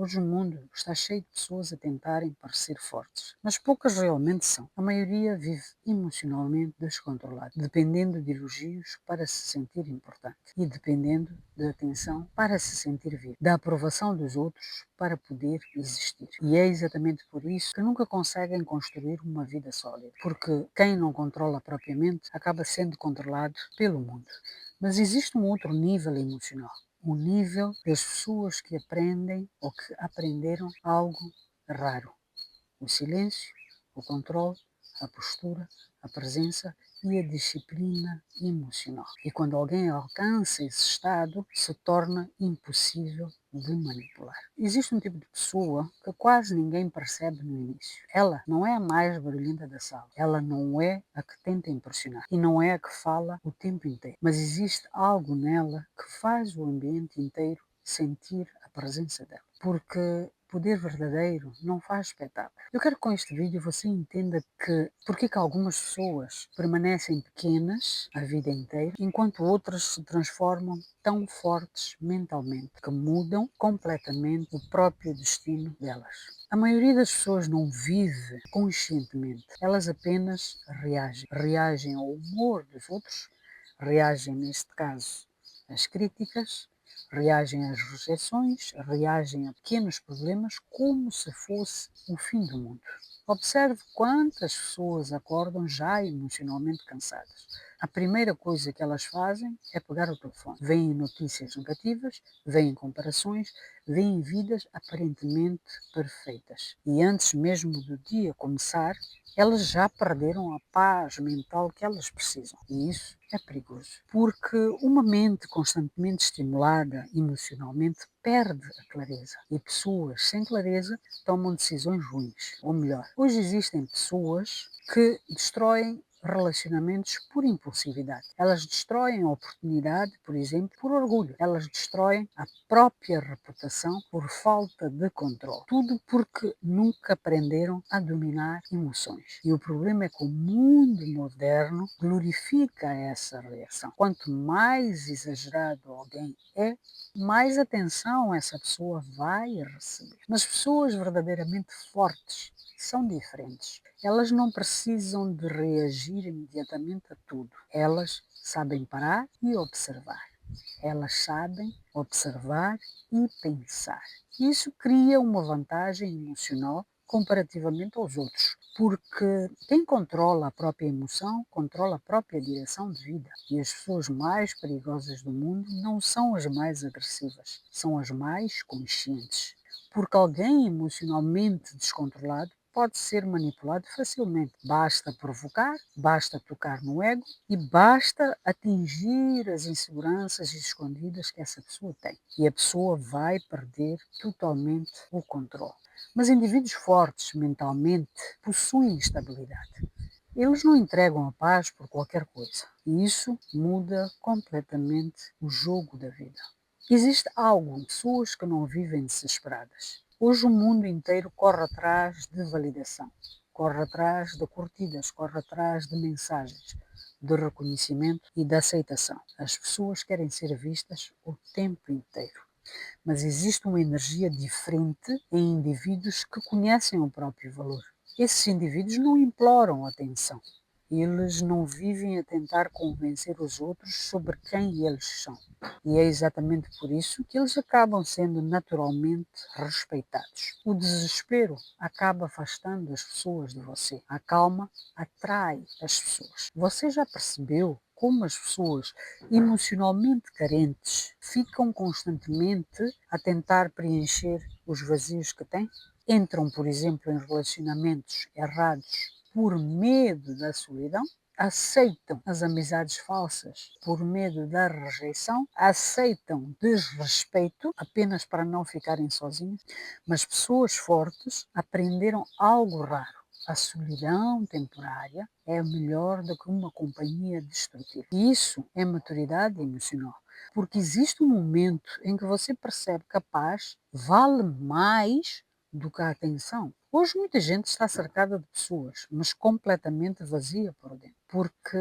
Hoje o mundo está cheio de pessoas a tentarem parecer fortes, mas poucas realmente são. A maioria vive emocionalmente descontrolada, dependendo de elogios para se sentir importante e dependendo de atenção para se sentir vivo, da aprovação dos outros para poder existir. E é exatamente por isso que nunca conseguem construir uma vida sólida, porque quem não controla propriamente acaba sendo controlado pelo mundo. Mas existe um outro nível emocional, o nível das pessoas que aprendem ou que aprenderam algo raro: o silêncio, o controle, a postura, a presença e a disciplina emocional. E quando alguém alcança esse estado, se torna impossível de manipular. Existe um tipo de pessoa que quase ninguém percebe no início. Ela não é a mais barulhenta da sala. Ela não é a que tenta impressionar. E não é a que fala o tempo inteiro. Mas existe algo nela que faz o ambiente inteiro sentir a presença dela. Porque poder verdadeiro não faz espetáculo. Eu quero que com este vídeo você entenda porque que algumas pessoas permanecem pequenas a vida inteira, enquanto outras se transformam tão fortes mentalmente, que mudam completamente o próprio destino delas. A maioria das pessoas não vive conscientemente, elas apenas reagem. Reagem ao humor dos outros, reagem, neste caso, às críticas, reagem às rejeições, reagem a pequenos problemas como se fosse o fim do mundo. Observe quantas pessoas acordam já emocionalmente cansadas. A primeira coisa que elas fazem é pegar o telefone. Vêm notícias negativas, vêm comparações, vêm vidas aparentemente perfeitas. E antes mesmo do dia começar, elas já perderam a paz mental que elas precisam. E isso é perigoso, porque uma mente constantemente estimulada emocionalmente perde a clareza. E pessoas sem clareza tomam decisões ruins. Ou melhor, hoje existem pessoas que destroem relacionamentos por impulsividade. Elas destroem a oportunidade, por exemplo, por orgulho. Elas destroem a própria reputação por falta de controle. Tudo porque nunca aprenderam a dominar emoções. E o problema é que o mundo moderno glorifica essa reação. Quanto mais exagerado alguém é, mais atenção essa pessoa vai receber. Mas pessoas verdadeiramente fortes são diferentes. Elas não precisam de reagir imediatamente a tudo. Elas sabem parar e observar. Elas sabem observar e pensar. Isso cria uma vantagem emocional comparativamente aos outros, porque quem controla a própria emoção controla a própria direção de vida. E as pessoas mais perigosas do mundo não são as mais agressivas, são as mais conscientes. Porque alguém emocionalmente descontrolado pode ser manipulado facilmente. Basta provocar, basta tocar no ego e basta atingir as inseguranças escondidas que essa pessoa tem. E a pessoa vai perder totalmente o controle. Mas indivíduos fortes mentalmente possuem estabilidade. Eles não entregam a paz por qualquer coisa. E isso muda completamente o jogo da vida. Existe algo, pessoas que não vivem desesperadas. Hoje o mundo inteiro corre atrás de validação, corre atrás de curtidas, corre atrás de mensagens, de reconhecimento e de aceitação. As pessoas querem ser vistas o tempo inteiro. Mas existe uma energia diferente em indivíduos que conhecem o próprio valor. Esses indivíduos não imploram atenção. Eles não vivem a tentar convencer os outros sobre quem eles são. E é exatamente por isso que eles acabam sendo naturalmente respeitados. O desespero acaba afastando as pessoas de você. A calma atrai as pessoas. Você já percebeu como as pessoas emocionalmente carentes ficam constantemente a tentar preencher os vazios que têm? Entram, por exemplo, em relacionamentos errados por medo da solidão, aceitam as amizades falsas por medo da rejeição, aceitam desrespeito apenas para não ficarem sozinhos, mas pessoas fortes aprenderam algo raro. A solidão temporária é melhor do que uma companhia destrutiva. E isso é maturidade emocional. Porque existe um momento em que você percebe que a paz vale mais do que a atenção. Hoje muita gente está cercada de pessoas, mas completamente vazia por dentro, porque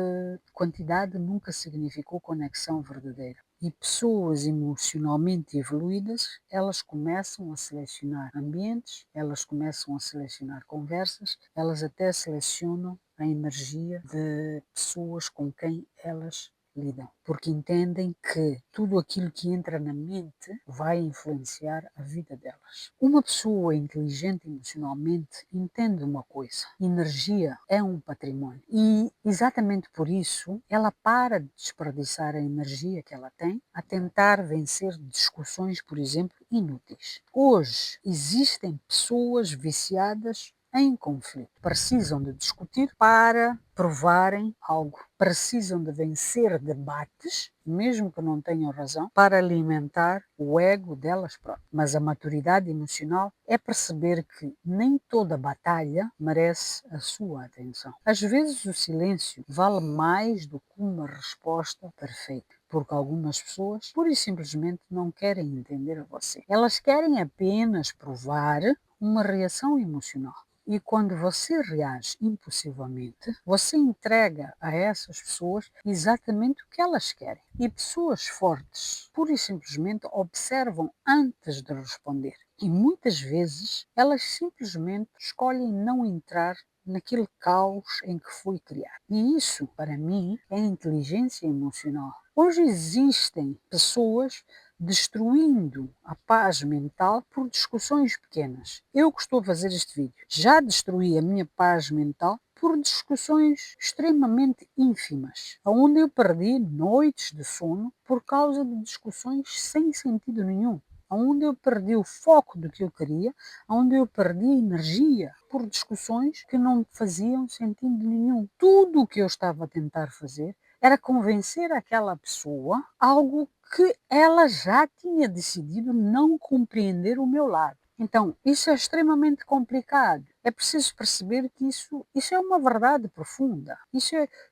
quantidade nunca significou conexão verdadeira. E pessoas emocionalmente evoluídas, elas começam a selecionar ambientes, elas começam a selecionar conversas, elas até selecionam a energia de pessoas com quem elas lidam, porque entendem que tudo aquilo que entra na mente vai influenciar a vida delas. Uma pessoa inteligente emocionalmente entende uma coisa: energia é um património e exatamente por isso ela para de desperdiçar a energia que ela tem a tentar vencer discussões, por exemplo, inúteis. Hoje existem pessoas viciadas em conflito. Precisam de discutir para provarem algo. Precisam de vencer debates, mesmo que não tenham razão, para alimentar o ego delas próprias. Mas a maturidade emocional é perceber que nem toda batalha merece a sua atenção. Às vezes o silêncio vale mais do que uma resposta perfeita, porque algumas pessoas pura e simplesmente não querem entender a você. Elas querem apenas provar uma reação emocional. E quando você reage impulsivamente, você entrega a essas pessoas exatamente o que elas querem. E pessoas fortes, pura e simplesmente, observam antes de responder. E muitas vezes elas simplesmente escolhem não entrar naquele caos em que foi criado. E isso, para mim, é inteligência emocional. Hoje existem pessoas destruindo a paz mental por discussões pequenas. Eu que estou a fazer este vídeo já destruí a minha paz mental por discussões extremamente ínfimas, onde eu perdi noites de sono por causa de discussões sem sentido nenhum, onde eu perdi o foco do que eu queria, onde eu perdi energia por discussões que não faziam sentido nenhum. Tudo o que eu estava a tentar fazer era convencer aquela pessoa algo que ela já tinha decidido não compreender o meu lado. Então, isso é extremamente complicado. É preciso perceber que isso é uma verdade profunda.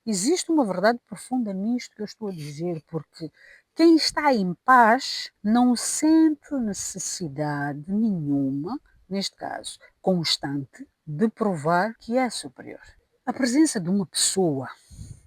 Existe uma verdade profunda nisto que eu estou a dizer, porque quem está em paz não sente necessidade nenhuma, neste caso, constante, de provar que é superior. A presença de uma pessoa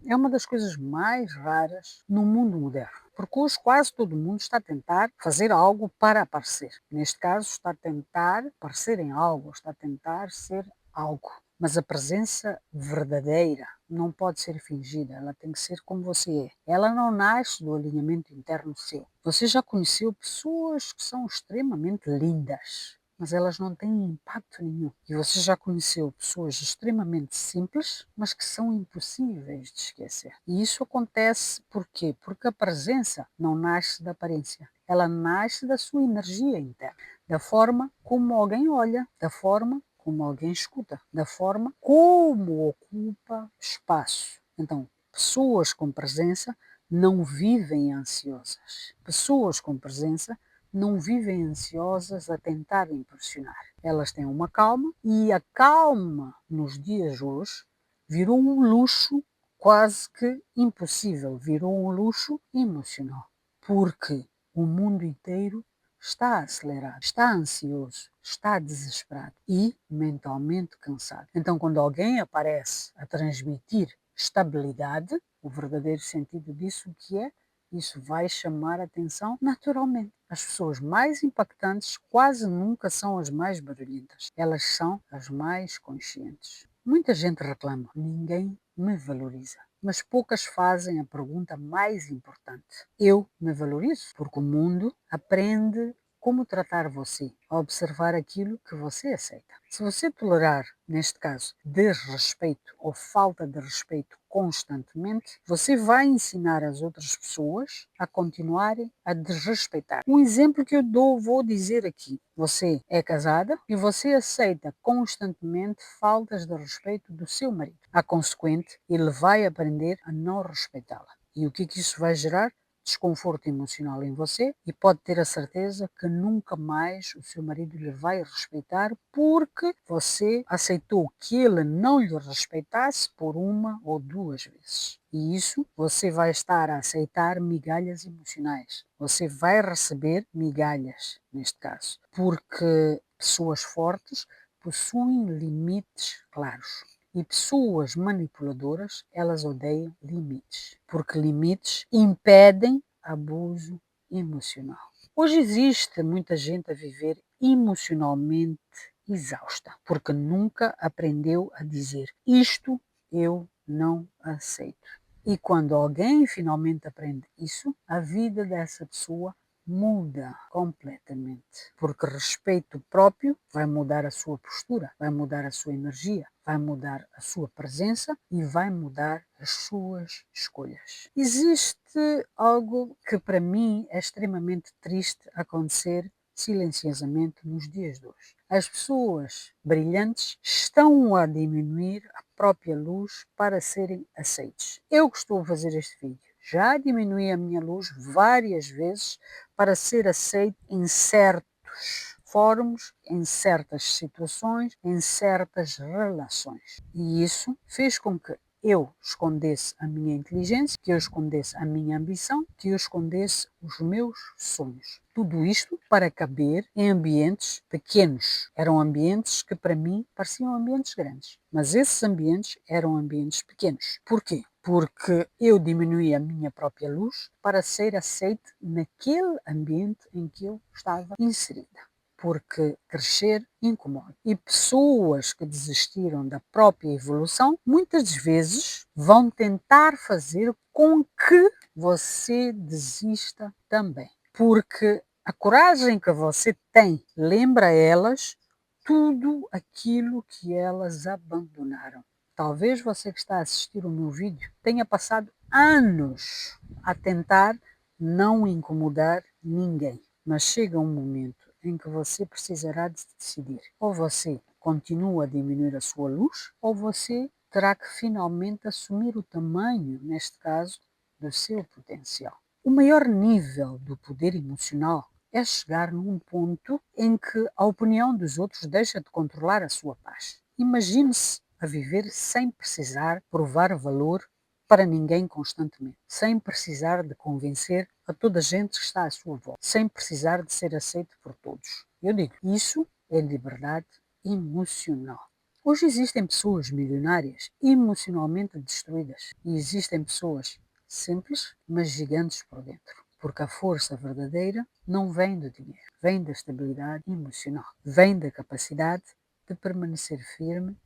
é uma das coisas mais raras no mundo moderno, porque hoje quase todo mundo está a tentar fazer algo para aparecer. Neste caso, está a tentar aparecer em algo, está a tentar ser algo. Mas a presença verdadeira não pode ser fingida, ela tem que ser como você é. Ela não nasce do alinhamento interno seu. Você já conheceu pessoas que são extremamente lindas, mas elas não têm impacto nenhum. E você já conheceu pessoas extremamente simples, mas que são impossíveis de esquecer. E isso acontece por quê? Porque a presença não nasce da aparência. Ela nasce da sua energia interna, da forma como alguém olha, da forma como alguém escuta, da forma como ocupa espaço. Então, pessoas com presença não vivem ansiosas. Pessoas com presença não vivem ansiosas a tentar impressionar. Elas têm uma calma e a calma nos dias de hoje virou um luxo quase que impossível, virou um luxo emocional, porque o mundo inteiro está acelerado, está ansioso, está desesperado e mentalmente cansado. Então, quando alguém aparece a transmitir estabilidade, o verdadeiro sentido disso o que é? Isso vai chamar a atenção naturalmente. As pessoas mais impactantes quase nunca são as mais barulhentas. Elas são as mais conscientes. Muita gente reclama, ninguém me valoriza. Mas poucas fazem a pergunta mais importante. Eu me valorizo? Porque o mundo aprende como tratar você, a observar aquilo que você aceita. Se você tolerar, neste caso, desrespeito ou falta de respeito constantemente, você vai ensinar as outras pessoas a continuarem a desrespeitar. Um exemplo que vou dizer aqui. Você é casada e você aceita constantemente faltas de respeito do seu marido. A consequente, ele vai aprender a não respeitá-la. E o que isso vai gerar? Desconforto emocional em você e pode ter a certeza que nunca mais o seu marido lhe vai respeitar porque você aceitou que ele não lhe respeitasse por uma ou duas vezes. E isso você vai estar a aceitar migalhas emocionais. Você vai receber migalhas, neste caso, porque pessoas fortes possuem limites claros. E pessoas manipuladoras, elas odeiam limites, porque limites impedem abuso emocional. Hoje existe muita gente a viver emocionalmente exausta, porque nunca aprendeu a dizer isto eu não aceito. E quando alguém finalmente aprende isso, a vida dessa pessoa muda completamente, porque respeito próprio vai mudar a sua postura, vai mudar a sua energia, vai mudar a sua presença e vai mudar as suas escolhas. Existe algo que para mim é extremamente triste acontecer silenciosamente nos dias de hoje. As pessoas brilhantes estão a diminuir a própria luz para serem aceites. Eu que estou a fazer este vídeo já diminui a minha luz várias vezes para ser aceito em certos fóruns, em certas situações, em certas relações. E isso fez com que eu escondesse a minha inteligência, que eu escondesse a minha ambição, que eu escondesse os meus sonhos. Tudo isto para caber em ambientes pequenos. Eram ambientes que para mim pareciam ambientes grandes. Mas esses ambientes eram ambientes pequenos. Porquê? Porque eu diminuí a minha própria luz para ser aceite naquele ambiente em que eu estava inserida. Porque crescer incomoda. E pessoas que desistiram da própria evolução, muitas vezes vão tentar fazer com que você desista também. Porque a coragem que você tem lembra elas tudo aquilo que elas abandonaram. Talvez você que está a assistir o meu vídeo tenha passado anos a tentar não incomodar ninguém. Mas chega um momento em que você precisará de decidir. Ou você continua a diminuir a sua luz, ou você terá que finalmente assumir o tamanho, neste caso, do seu potencial. O maior nível do poder emocional é chegar num ponto em que a opinião dos outros deixa de controlar a sua paz. Imagine-se a viver sem precisar provar valor para ninguém constantemente, sem precisar de convencer a toda a gente que está à sua volta, sem precisar de ser aceito por todos. Eu digo, isso é liberdade emocional. Hoje existem pessoas milionárias emocionalmente destruídas e existem pessoas simples, mas gigantes por dentro. Porque a força verdadeira não vem do dinheiro, vem da estabilidade emocional, vem da capacidade de permanecer firme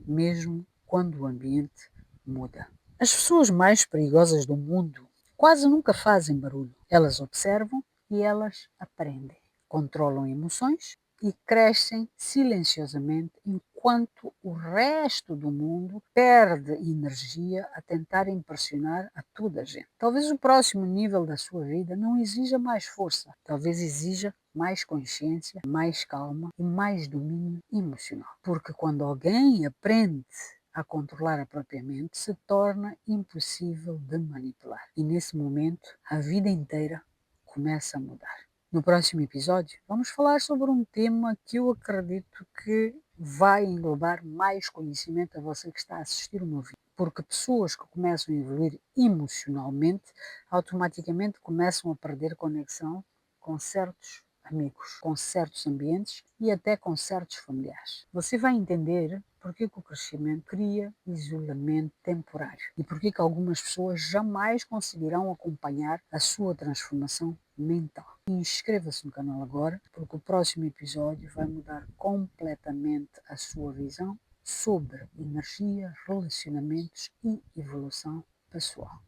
mesmo quando o ambiente muda. As pessoas mais perigosas do mundo quase nunca fazem barulho. Elas observam e elas aprendem. Controlam emoções e crescem silenciosamente enquanto o resto do mundo perde energia a tentar impressionar a toda a gente. Talvez o próximo nível da sua vida não exija mais força, talvez exija mais consciência, mais calma e mais domínio emocional. Porque quando alguém aprende a controlar a própria mente, se torna impossível de manipular. E nesse momento, a vida inteira começa a mudar. No próximo episódio, vamos falar sobre um tema que eu acredito que vai englobar mais conhecimento a você que está a assistir o meu vídeo. Porque pessoas que começam a evoluir emocionalmente, automaticamente começam a perder conexão com certos amigos, com certos ambientes e até com certos familiares. Você vai entender porque que o crescimento cria isolamento temporário e porque que algumas pessoas jamais conseguirão acompanhar a sua transformação mental. Inscreva-se no canal agora, porque o próximo episódio vai mudar completamente a sua visão sobre energia, relacionamentos e evolução pessoal.